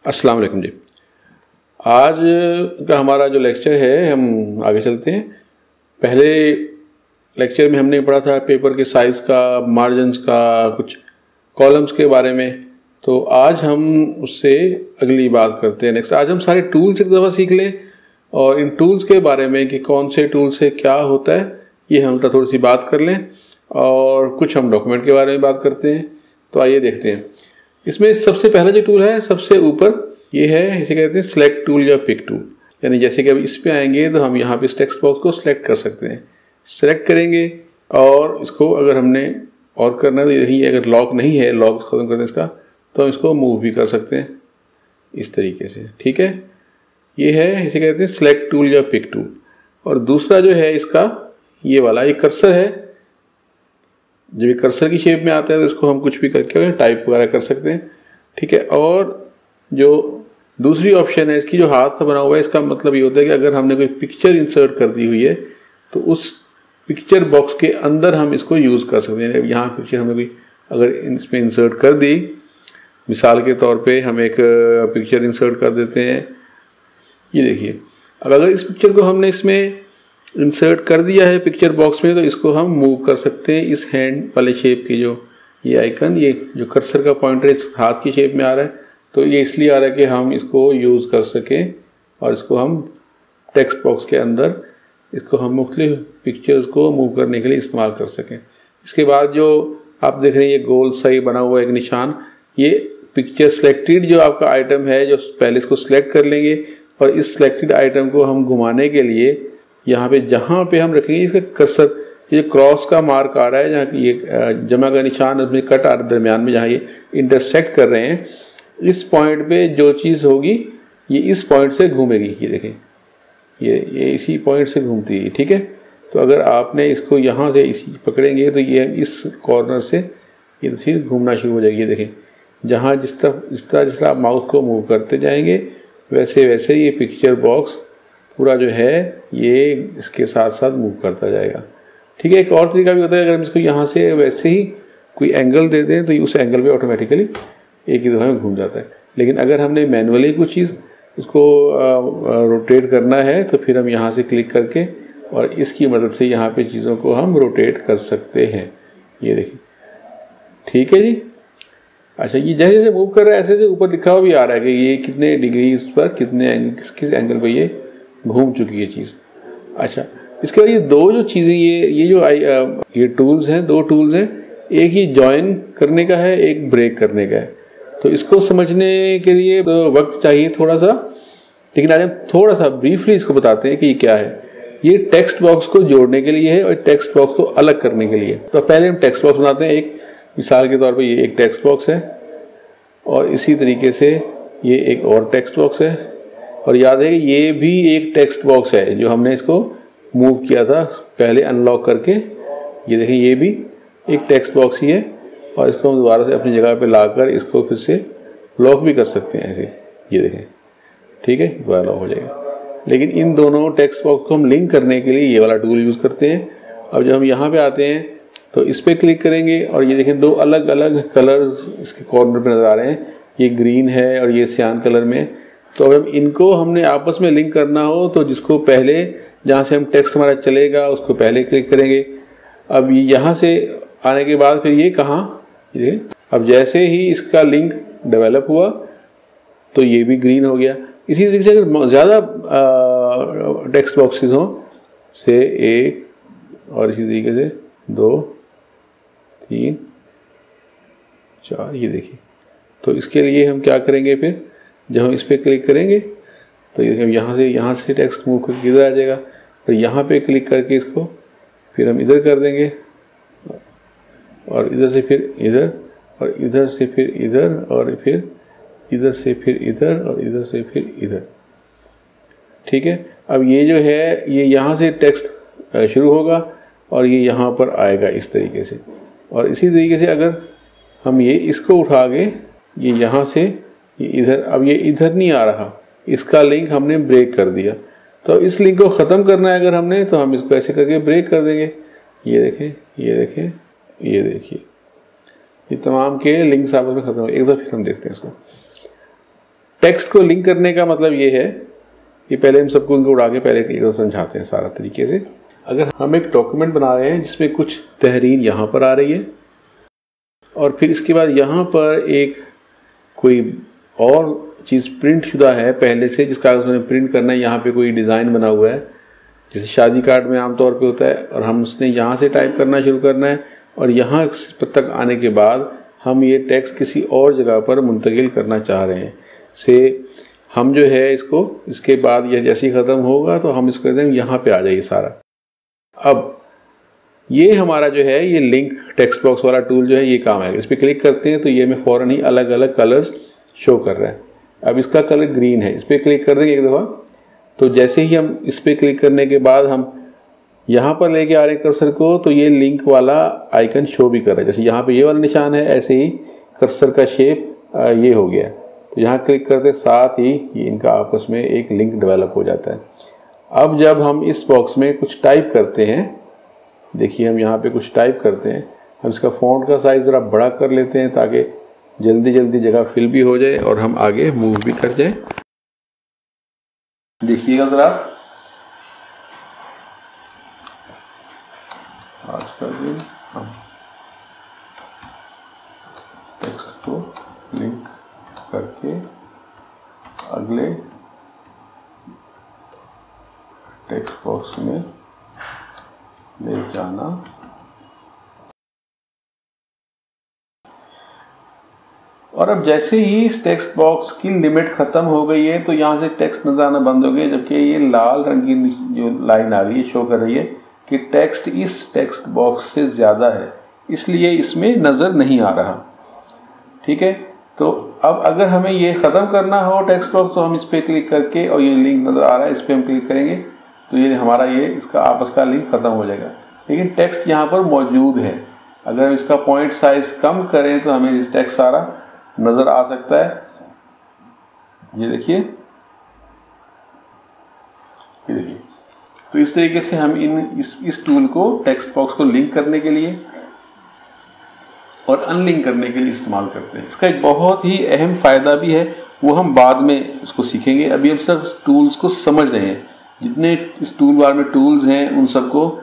अस्सलाम वालेकुम जी। आज का हमारा जो लेक्चर है हम आगे चलते हैं। पहले लेक्चर में हमने पढ़ा था पेपर के साइज़ का, मार्जिन्स का, कुछ कॉलम्स के बारे में। तो आज हम उससे अगली बात करते हैं। नेक्स्ट आज हम सारे टूल्स एक दफ़ा सीख लें और इन टूल्स के बारे में कि कौन से टूल से क्या होता है ये हम थोड़ी सी बात कर लें और कुछ हम डॉक्यूमेंट के बारे में बात करते हैं। तो आइए देखते हैं। इसमें सबसे पहला जो टूल है सबसे ऊपर ये है, इसे कहते हैं सेलेक्ट टूल या पिक टूल। यानी जैसे कि अब इस पे आएंगे तो हम यहाँ पे इस टेक्स्ट बॉक्स को सिलेक्ट कर सकते हैं। सेलेक्ट करेंगे और इसको अगर हमने और करना है तो यही, अगर लॉक नहीं है, लॉक ख़त्म करते हैं इसका, तो हम इसको मूव भी कर सकते हैं इस तरीके से। ठीक है, ये है, इसे कहते हैं सेलेक्ट टूल या पिक टूल। और दूसरा जो है इसका ये वाला, ये कर्सर है। जब ये कर्सर की शेप में आता है तो इसको हम कुछ भी करके टाइप वगैरह कर सकते हैं। ठीक है, और जो दूसरी ऑप्शन है इसकी, जो हाथ से बना हुआ है, इसका मतलब ये होता है कि अगर हमने कोई पिक्चर इंसर्ट कर दी हुई है तो उस पिक्चर बॉक्स के अंदर हम इसको यूज़ कर सकते हैं। यहाँ पिक्चर हमने कोई अगर इसमें इंसर्ट कर दी, मिसाल के तौर पे हम एक पिक्चर इंसर्ट कर देते हैं। ये देखिए, अब अगर इस पिक्चर को हमने इसमें इंसर्ट कर दिया है पिक्चर बॉक्स में, तो इसको हम मूव कर सकते हैं। इस हैंड वाले शेप की जो ये आइकन, ये जो कर्सर का पॉइंटर इस हाथ की शेप में आ रहा है, तो ये इसलिए आ रहा है कि हम इसको यूज़ कर सकें और इसको हम टेक्स्ट बॉक्स के अंदर इसको हम मुख्तलिफ पिक्चर्स को मूव करने के लिए इस्तेमाल कर सकें। इसके बाद जो आप देख रहे हैं ये गोल सही बना हुआ एक निशान, ये पिक्चर सेलेक्टेड जो आपका आइटम है, जो पहले इसको सिलेक्ट कर लेंगे और इस सिलेक्टेड आइटम को हम घुमाने के लिए यहाँ पे जहाँ पे हम रखेंगे इसका कर्सर, ये क्रॉस का मार्क आ रहा है, जहाँ ये जमा का निशान उसमें कट आ रहा है दरमियान में, जहाँ ये इंटरसेक्ट कर रहे हैं, इस पॉइंट पे जो चीज़ होगी ये इस पॉइंट से घूमेगी। ये देखें, ये इसी पॉइंट से घूमती है। ठीक है, तो अगर आपने इसको यहाँ से इसी पकड़ेंगे तो ये इस कॉर्नर से ये तस्वीर घूमना शुरू हो जाएगी। ये देखें, जहाँ जिस तरह आप माउस को मूव करते जाएंगे वैसे वैसे ये पिक्चर बॉक्स पूरा जो है ये इसके साथ साथ मूव करता जाएगा। ठीक है, एक और तरीका भी होता है, अगर हम इसको यहाँ से वैसे ही कोई एंगल दे दें तो उस एंगल पे ऑटोमेटिकली एक ही दफ़ा में घूम जाता है। लेकिन अगर हमने मैनुअली कुछ चीज़ उसको रोटेट करना है तो फिर हम यहाँ से क्लिक करके और इसकी मदद से यहाँ पे चीज़ों को हम रोटेट कर सकते हैं। ये देखिए, ठीक है जी। अच्छा, ये जैसे जैसे मूव कर रहा है ऐसे ऐसे ऊपर लिखा हुआ भी आ रहा है कि ये कितने डिग्री इस पर, कितने एंगल, किस एंगल पर ये घूम चुकी है चीज़। अच्छा, इसके बाद ये दो जो चीज़ें, ये टूल्स हैं, दो टूल्स हैं, एक ही जॉइन करने का है, एक ब्रेक करने का है। तो इसको समझने के लिए तो वक्त चाहिए थोड़ा सा, लेकिन आज हम थोड़ा सा ब्रीफली इसको बताते हैं कि ये क्या है। ये टेक्स्ट बॉक्स को जोड़ने के लिए है और टेक्स्ट बॉक्स को अलग करने के लिए। तो पहले हम टेक्स्ट बॉक्स बनाते हैं। एक मिसाल के तौर पे ये एक टेक्स्ट बॉक्स है और इसी तरीके से ये एक और टेक्स्ट बॉक्स है, और याद है कि ये भी एक टेक्स्ट बॉक्स है जो हमने इसको मूव किया था पहले अनलॉक करके। ये देखिए, ये भी एक टेक्स्ट बॉक्स ही है और इसको हम दोबारा से अपनी जगह पे लाकर इसको फिर से लॉक भी कर सकते हैं ऐसे। ये देखें, ठीक है, दोबारा लॉक हो जाएगा। लेकिन इन दोनों टेक्स्ट बॉक्स को हम लिंक करने के लिए ये वाला टूल यूज़ करते हैं। अब जब हम यहाँ पे आते हैं तो इस पर क्लिक करेंगे और ये देखें, दो अलग अलग कलर्स इसके कॉर्नर पे नज़र आ रहे हैं। ये ग्रीन है और ये सियान कलर में। तो अगर इनको हमने आपस में लिंक करना हो तो जिसको पहले, जहाँ से हम टेक्स्ट हमारा चलेगा उसको पहले क्लिक करेंगे। अब यहाँ से आने के बाद फिर ये कहाँ, ये अब जैसे ही इसका लिंक डेवलप हुआ तो ये भी ग्रीन हो गया। इसी तरीके से अगर ज़्यादा टेक्स्ट बॉक्सेस हों, से एक और इसी तरीके से 2 3 4, ये देखिए, तो इसके लिए हम क्या करेंगे, फिर जब हम इस पर क्लिक करेंगे तो ये यहाँ से टेक्स्ट मूव करके इधर आ जाएगा। फिर यहाँ पे क्लिक करके इसको फिर हम इधर कर देंगे और इधर से फिर इधर और इधर से फिर इधर और फिर इधर से फिर इधर और इधर से फिर इधर। ठीक है, अब ये जो है ये यहाँ से टेक्स्ट शुरू होगा और ये यहाँ पर आएगा इस तरीके से। और इसी तरीके से अगर हम ये इसको उठा के ये यहाँ से ये इधर, अब ये इधर नहीं आ रहा, इसका लिंक हमने ब्रेक कर दिया। तो इस लिंक को ख़त्म करना है अगर हमने, तो हम इसको ऐसे करके ब्रेक कर देंगे। ये देखें, ये देखें, ये देखिए, ये तमाम के लिंक्स आपस में ख़त्म हो। एक दफ़ा फिर हम देखते हैं इसको। टेक्स्ट को लिंक करने का मतलब ये है कि पहले हम सबको उनको उड़ा के पहले एक समझाते हैं सारा तरीके से। अगर हम एक डॉक्यूमेंट बना रहे हैं जिसमें कुछ तहरीर यहाँ पर आ रही है और फिर इसके बाद यहाँ पर एक कोई और चीज़ प्रिंट शुदा है पहले से, जिस कागज़ में प्रिंट करना है, यहाँ पे कोई डिज़ाइन बना हुआ है जैसे शादी कार्ड में आमतौर पे होता है, और हम उसने यहाँ से टाइप करना शुरू करना है और यहाँ तक आने के बाद हम ये टेक्स्ट किसी और जगह पर मुंतकिल करना चाह रहे हैं से हम जो है इसको, इसके बाद यह जैसे ही ख़त्म होगा तो हम इसको कहते हैं यहाँ पे आ जाइए सारा। अब ये हमारा जो है ये लिंक टेक्स्ट बॉक्स वाला टूल जो है ये काम है। इस पर क्लिक करते हैं तो ये हमें फ़ौरन ही अलग अलग कलर्स शो कर रहा है। अब इसका कलर ग्रीन है, इस पर क्लिक कर देंगे एक दफ़ा, तो जैसे ही हम इस पर क्लिक करने के बाद हम यहाँ पर लेके आ रहे हैं कर्सर को तो ये लिंक वाला आइकन शो भी कर रहा है। जैसे यहाँ पे ये वाला निशान है ऐसे ही कर्सर का शेप ये हो गया है, तो यहाँ क्लिक करते साथ ही ये इनका आपस में एक लिंक डेवलप हो जाता है। अब जब हम इस बॉक्स में कुछ टाइप करते हैं, देखिए हम यहाँ पे कुछ टाइप करते हैं, हम इसका फ़ॉन्ट का साइज़ ज़रा बड़ा कर लेते हैं ताकि जल्दी जल्दी जगह फिल भी हो जाए और हम आगे मूव भी कर जाए। देखिएगा ज़रा, आज का दिन हम टेक्स्ट को लिंक करके अगले टेक्स्ट बॉक्स में ले जाना। और अब जैसे ही इस टेक्स्ट बॉक्स की लिमिट ख़त्म हो गई है तो यहाँ से टेक्स्ट नजर आना बंद हो गया, जबकि ये लाल रंग की जो लाइन आ रही है शो कर रही है कि टेक्स्ट इस टेक्स्ट बॉक्स से ज़्यादा है, इसलिए इसमें नज़र नहीं आ रहा। ठीक है, तो अब अगर हमें ये ख़त्म करना हो टेक्स्ट बॉक्स तो हम इस पर क्लिक करके, और ये लिंक नज़र आ रहा है, इस पर हम क्लिक करेंगे तो ये हमारा ये इसका आपस का लिंक ख़त्म हो जाएगा। लेकिन टेक्स्ट यहाँ पर मौजूद है। अगर हम इसका पॉइंट साइज़ कम करें तो हमें इस टेक्स्ट सारा नज़र आ सकता है। ये देखिए, ये देखिए। तो इस तरीके से हम इस टूल को टेक्स्ट बॉक्स को लिंक करने के लिए और अनलिंक करने के लिए इस्तेमाल करते हैं। इसका एक बहुत ही अहम फ़ायदा भी है, वो हम बाद में उसको सीखेंगे। अभी हम सिर्फ टूल्स को समझ रहे हैं। जितने इस टूल बार में टूल्स हैं उन सबको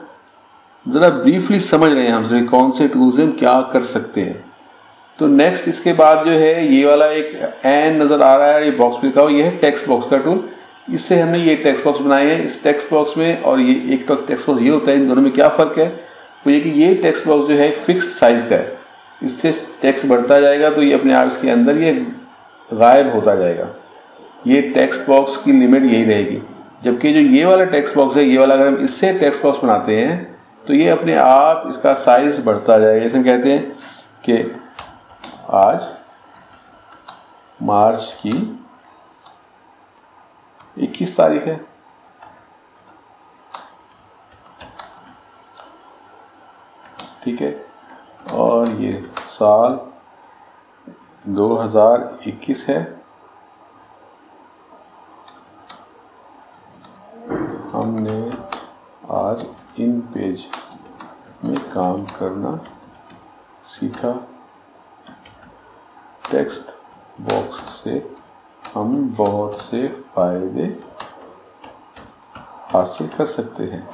ज़रा ब्रीफली समझ रहे हैं हम सभी, कौन से टूल्स हैं, क्या कर सकते हैं। तो नेक्स्ट इसके बाद जो है ये वाला एक एन नज़र आ रहा है, ये बॉक्स लिखा हुआ, ये है टेक्स्ट बॉक्स का टूल। इससे हमने ये टेक्स्ट बॉक्स बनाए हैं। इस टेक्स्ट बॉक्स में और ये एक टेक्स्ट बॉक्स ये होता है, इन दोनों में क्या फ़र्क है? तो ये कि ये टेक्स्ट बॉक्स जो है फिक्स्ड साइज़ का है, इससे टेक्स्ट बढ़ता जाएगा तो ये अपने आप इसके अंदर ये गायब होता जाएगा। ये टेक्स्ट बॉक्स की लिमिट यही रहेगी। जबकि जो ये वाला टेक्स्ट बॉक्स है, ये वाला अगर हम इससे टेक्स्ट बॉक्स बनाते हैं तो ये अपने आप इसका साइज़ बढ़ता जाएगा। जैसे हम कहते हैं कि आज मार्च की 21 तारीख है, ठीक है, और ये साल 2021 है। हमने आज इन पेज में काम करना सीखा। टेक्स्ट बॉक्स से हम बहुत से फायदे हासिल कर सकते हैं।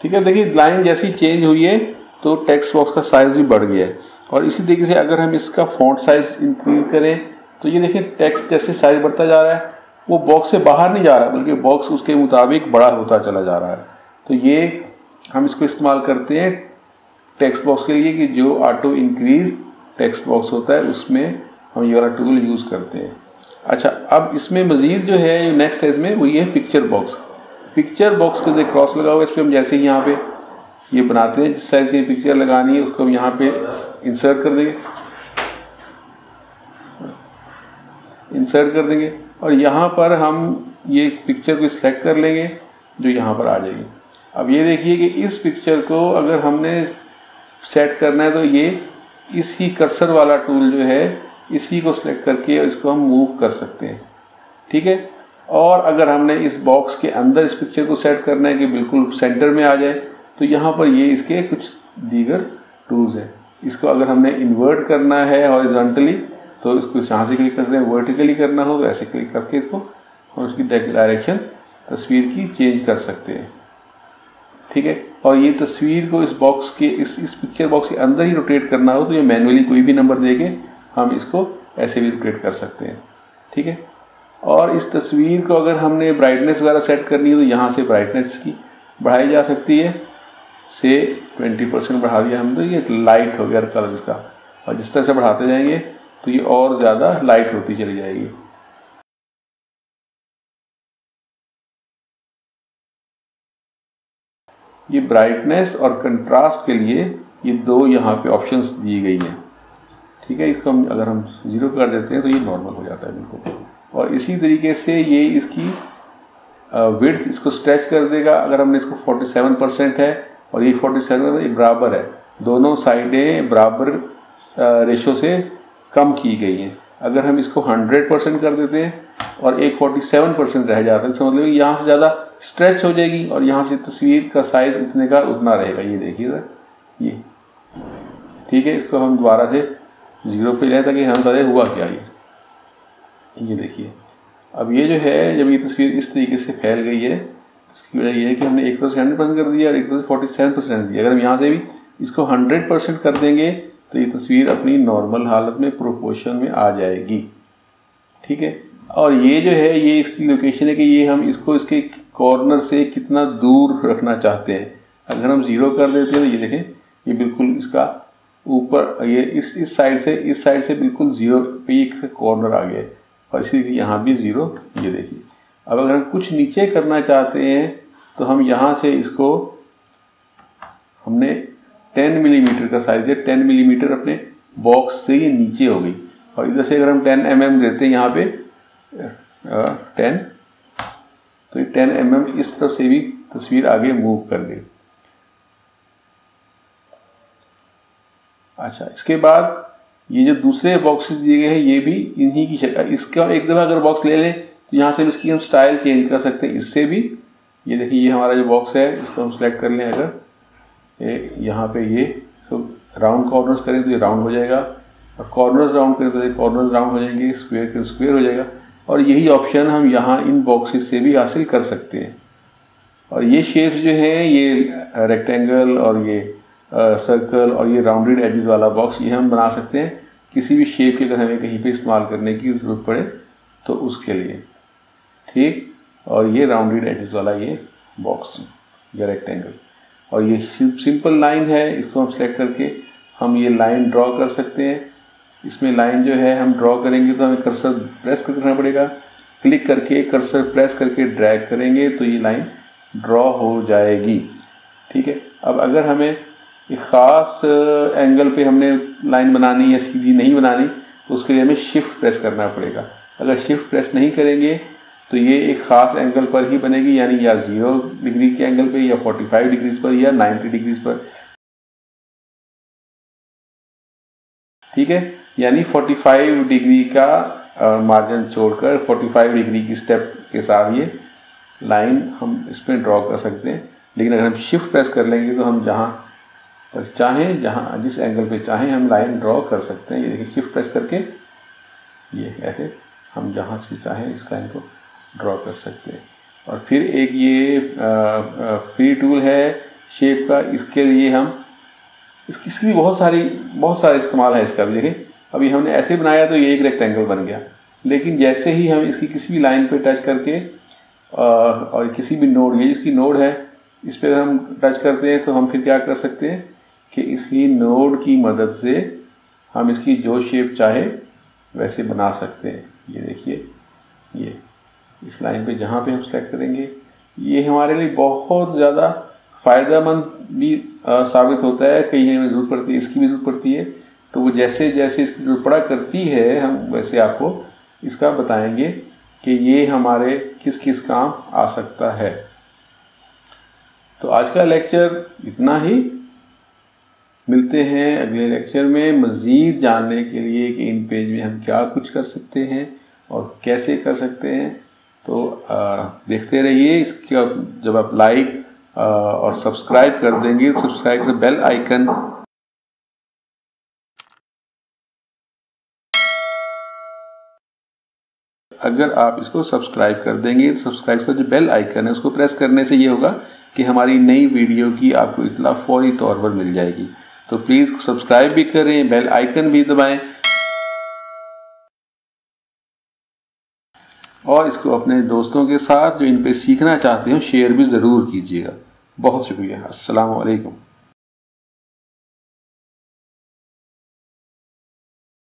ठीक है, देखिए लाइन जैसी चेंज हुई है तो टेक्स्ट बॉक्स का साइज़ भी बढ़ गया है। और इसी तरीके से अगर हम इसका फॉन्ट साइज़ इंक्रीज करें तो ये देखिए टेक्स्ट जैसे साइज़ बढ़ता जा रहा है, वो बॉक्स से बाहर नहीं जा रहा बल्कि बॉक्स उसके मुताबिक बड़ा होता चला जा रहा है। तो ये हम इसको इस्तेमाल करते हैं टेक्स्ट बॉक्स के लिए कि जो ऑटो इंक्रीज टेक्स्ट बॉक्स होता है उसमें हम ये वाला टूल यूज़ करते हैं। अच्छा, अब इसमें मज़ीद जो है नेक्स्ट है इसमें वो ये है पिक्चर बॉक्स। पिक्चर बॉक्स के जो क्रॉस लगा हुआ है इस पर हम जैसे ही यहाँ पे ये बनाते हैं, जिस साइज़ की पिक्चर लगानी है उसको हम यहाँ पे इंसर्ट कर देंगे और यहाँ पर हम ये पिक्चर को सिलेक्ट कर लेंगे जो यहाँ पर आ जाएगी। अब ये देखिए कि इस पिक्चर को अगर हमने सेट करना है तो ये इसी कर्सर वाला टूल जो है इसी को सिलेक्ट करके इसको हम मूव कर सकते हैं। ठीक है, और अगर हमने इस बॉक्स के अंदर इस पिक्चर को सेट करना है कि बिल्कुल सेंटर में आ जाए तो यहाँ पर ये इसके कुछ दीगर टूल्स हैं। इसको अगर हमने इन्वर्ट करना है हॉरिजॉन्टली तो इसको यहाँ से क्लिक करते हैं, वर्टिकली करना हो तो ऐसे क्लिक करके इसको हम उसकी डायरेक्शन तस्वीर की चेंज कर सकते हैं। ठीक है, और ये तस्वीर को इस बॉक्स के इस पिक्चर बॉक्स के अंदर ही रोटेट करना हो तो ये मैनुअली कोई भी नंबर देके हम इसको ऐसे भी रोटेट कर सकते हैं। ठीक है, और इस तस्वीर को अगर हमने ब्राइटनेस वगैरह सेट करनी है तो यहाँ से ब्राइटनेस की बढ़ाई जा सकती है, से 20% बढ़ा दिया हम तो ये लाइट हो गया कलर इसका, और जिस तरह से बढ़ाते जाएंगे तो ये और ज़्यादा लाइट होती चली जाएगी। ये ब्राइटनेस और कंट्रास्ट के लिए ये दो यहाँ पे ऑप्शंस दी गई हैं। ठीक है, इसको हम अगर हम 0 कर देते हैं तो ये नॉर्मल हो जाता है बिल्कुल। और इसी तरीके से ये इसकी विड्थ इसको स्ट्रेच कर देगा। अगर हमने इसको 47% है और ये 47 ये बराबर है, दोनों साइडें बराबर रेशो से कम की गई हैं। अगर हम इसको 100% कर देते हैं और एक 47% रह जाता है तो मतलब यहाँ से ज़्यादा स्ट्रेच हो जाएगी और यहाँ से तस्वीर का साइज़ इतने का उतना रहेगा। ये देखिए सर, ये ठीक है। इसको हम दोबारा से 0 पे ले ताकि हम बताए हुआ क्या। ये देखिए, अब ये जो है जब ये तस्वीर इस तरीके से फैल गई है इसकी वजह ये है कि हमने एक तरफ से 100% कर दिया और एक तरफ से 47% दिया। अगर हम यहाँ से भी इसको 100% कर देंगे तो ये तस्वीर अपनी नॉर्मल हालत में प्रोपोर्शन में आ जाएगी। ठीक है, और ये जो है ये इसकी लोकेशन है कि ये हम इसको इसके कॉर्नर से कितना दूर रखना चाहते हैं। अगर हम 0 कर देते हैं तो ये देखें ये बिल्कुल इसका ऊपर ये इस साइड से बिल्कुल 0 पे एक कॉर्नर आ गया है और इसी यहाँ भी 0। ये देखिए, अब अगर हम कुछ नीचे करना चाहते हैं तो हम यहाँ से इसको हमने 10 मिलीमीटर का साइज है, 10 मिलीमीटर अपने बॉक्स से ये नीचे हो गई और इधर से अगर हम 10 mm देते हैं यहाँ पे 10 तो ये 10 mm इस तरफ से भी तस्वीर आगे मूव कर गई। अच्छा, इसके बाद ये जो दूसरे बॉक्सेस दिए गए हैं ये भी इन्हीं की शक्ल। इसका एक दफ़ा अगर बॉक्स ले लें तो यहाँ से इसकी हम स्टाइल चेंज कर सकते हैं इससे भी। ये देखिए, ये हमारा जो बॉक्स है इसको हम सेलेक्ट कर लें। अगर यहाँ पे ये तो राउंड कॉर्नर्स करें तो ये राउंड हो जाएगा और कॉर्नर्स राउंड करें तो ये कॉर्नर्स राउंड हो जाएंगे, स्क्वायर के स्क्वायर हो जाएगा। और यही ऑप्शन हम यहाँ इन बॉक्सेस से भी हासिल कर सकते हैं। और ये शेप्स जो हैं ये रेक्टेंगल और ये सर्कल और ये राउंडेड एजेस वाला बॉक्स ये हम बना सकते हैं किसी भी शेप की अगर हमें कहीं पे इस्तेमाल करने की ज़रूरत पड़े तो उसके लिए। ठीक, और ये राउंडेड एजेस वाला ये बॉक्स या रेक्टेंगल और ये सिंपल लाइन है, इसको हम सेलेक्ट करके हम ये लाइन ड्रॉ कर सकते हैं। इसमें लाइन जो है हम ड्रॉ करेंगे तो हमें कर्सर प्रेस करना पड़ेगा, क्लिक करके कर्सर प्रेस करके ड्रैग करेंगे तो ये लाइन ड्रॉ हो जाएगी। ठीक है, अब अगर हमें एक ख़ास एंगल पे हमने लाइन बनानी है, सीधी नहीं बनानी, तो उसके लिए हमें शिफ्ट प्रेस करना पड़ेगा। अगर शिफ्ट प्रेस नहीं करेंगे तो ये एक ख़ास एंगल पर ही बनेगी, यानी या 0 डिग्री के एंगल पे या 45 डिग्रीज पर या 90 डिग्रीज पर। ठीक है, यानी 45 डिग्री का मार्जिन छोड़कर 45 डिग्री की स्टेप के साथ ये लाइन हम इसमें ड्रॉ कर सकते हैं। लेकिन अगर हम शिफ्ट प्रेस कर लेंगे तो हम जहाँ पर चाहें, जहाँ जिस एंगल पे चाहें हम लाइन ड्रॉ कर सकते हैं। ये देखिए, शिफ्ट प्रेस करके ये ऐसे हम जहाँ से चाहें इस लाइन को ड्रॉ कर सकते हैं। और फिर एक ये फ्री टूल है शेप का, इसके लिए हम इसकी भी बहुत सारे इस्तेमाल है इसका भी। देखें, अभी हमने ऐसे बनाया तो ये एक रेक्टेंगल बन गया, लेकिन जैसे ही हम इसकी किसी भी लाइन पे टच करके और किसी भी नोड, ये जिसकी नोड है इस पर हम टच करते हैं तो हम फिर क्या कर सकते हैं कि इसी नोड की मदद से हम इसकी जो शेप चाहे वैसे बना सकते हैं। ये देखिए, ये इस लाइन पे जहाँ पे हम सेलेक्ट करेंगे ये हमारे लिए बहुत ज़्यादा फ़ायदेमंद भी साबित होता है। कहीं हमें ज़रूरत पड़ती है, इसकी भी ज़रूरत पड़ती है, तो वो जैसे जैसे इसकी ज़रूरत पड़ा करती है हम वैसे आपको इसका बताएंगे कि ये हमारे किस किस काम आ सकता है। तो आज का लेक्चर इतना ही। मिलते हैं अगले लेक्चर में मज़ीद जानने के लिए कि इन पेज में हम क्या कुछ कर सकते हैं और कैसे कर सकते हैं। तो देखते रहिए। इसका जब आप लाइक और सब्सक्राइब कर देंगे, सब्सक्राइब से बेल आइकन अगर आप इसको सब्सक्राइब कर देंगे, सब्सक्राइब का जो बेल आइकन है उसको प्रेस करने से ये होगा कि हमारी नई वीडियो की आपको इत्तला फौरी तौर पर मिल जाएगी। तो प्लीज़ सब्सक्राइब भी करें, बेल आइकन भी दबाएं और इसको अपने दोस्तों के साथ जो इन पे सीखना चाहते हो शेयर भी ज़रूर कीजिएगा। बहुत शुक्रिया। अस्सलाम वालेकुम।